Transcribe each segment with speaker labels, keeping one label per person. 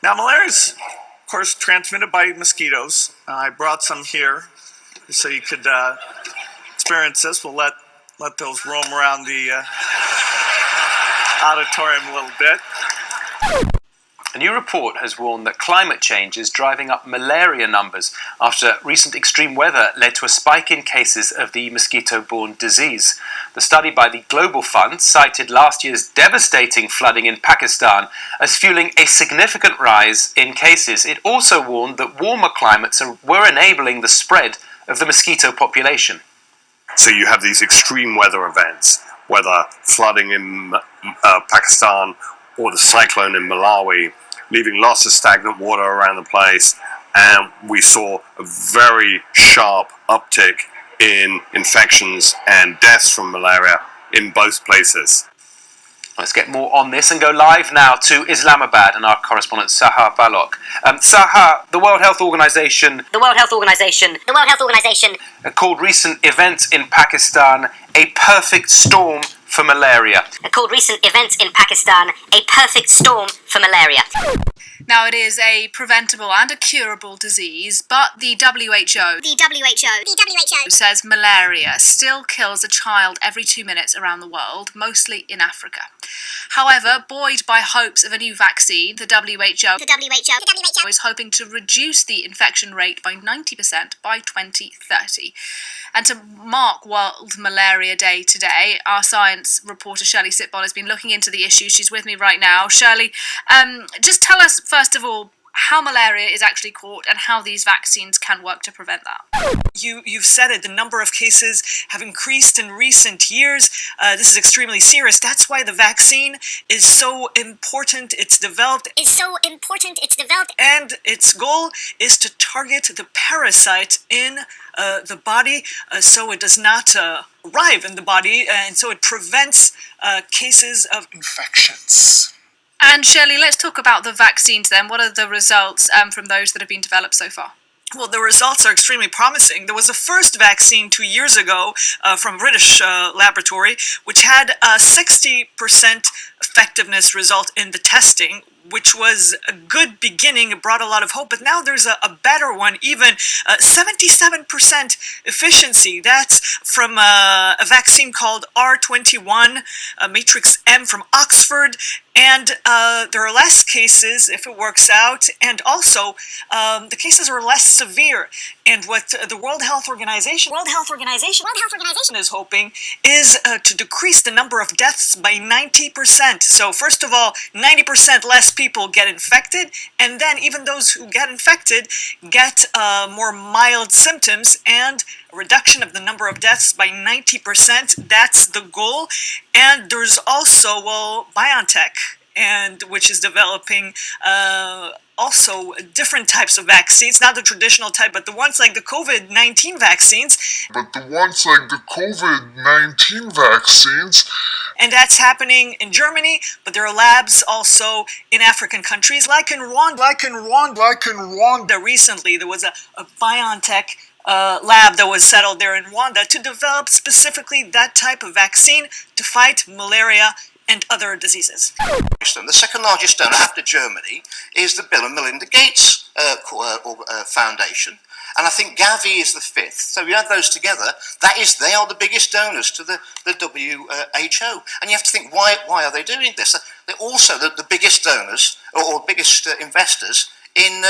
Speaker 1: Now, malaria is, of course, transmitted by mosquitoes. I brought some here so you could experience this. We'll let those roam around the auditorium a little bit.
Speaker 2: A new report has warned that climate change is driving up malaria numbers after recent extreme weather led to a spike in cases of the mosquito-borne disease. The study by the Global Fund cited last year's devastating flooding in Pakistan as fueling a significant rise in cases. It also warned that warmer climates were enabling the spread of the mosquito population.
Speaker 3: So you have these extreme weather events, whether flooding in Pakistan or the cyclone in Malawi, leaving lots of stagnant water around the place, and we saw a very sharp uptick in infections and deaths from malaria in both places.
Speaker 2: Let's get more on this and go live now to Islamabad and our correspondent Sahar Balok. Sahar, the World Health Organization called recent events in Pakistan a perfect storm for malaria.
Speaker 4: Now, it is a preventable and a curable disease, but the WHO says malaria still kills a child every 2 minutes around the world, mostly in Africa. However, buoyed by hopes of a new vaccine, the WHO is hoping to reduce the infection rate by 90% by 2030. And to mark World Malaria Day today, our science reporter Shirley Sitbon has been looking into the issue. She's with me right now. Shirley, just tell us, first of all, how malaria is actually caught and how these vaccines can work to prevent that.
Speaker 5: You've said it, the number of cases have increased in recent years. This is extremely serious. That's why the vaccine is so important. It's developed. And its goal is to target the parasite in the body so it does not arrive in the body, and so it prevents cases of infections.
Speaker 4: And Shirley, let's talk about the vaccines then. What are the results from those that have been developed so far?
Speaker 5: Well, the results are extremely promising. There was a first vaccine 2 years ago from British laboratory, which had a 60% effectiveness result in the testing, which was a good beginning. It brought a lot of hope, but now there's a better one, even 77% efficiency. That's from a vaccine called R21 Matrix M from Oxford, and there are less cases if it works out, and also the cases are less severe. And what the World Health Organization is hoping is to decrease the number of deaths by 90%. So first of all, 90% less people get infected, and then even those who get infected get more mild symptoms, and a reduction of the number of deaths by 90%. That's the goal. And there's also, BioNTech, which is developing also different types of vaccines, not the traditional type, but the ones like the COVID-19 vaccines. And that's happening in Germany, but there are labs also in African countries, like in Rwanda. Recently, there was a BioNTech lab that was settled there in Rwanda to develop specifically that type of vaccine to fight malaria and other diseases.
Speaker 6: The second largest donor after Germany is the Bill and Melinda Gates Foundation, and I think Gavi is the fifth. So you add those together, they are the biggest donors to the WHO. And you have to think, why are they doing this? They're also the biggest donors or biggest investors in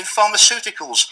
Speaker 6: pharmaceuticals.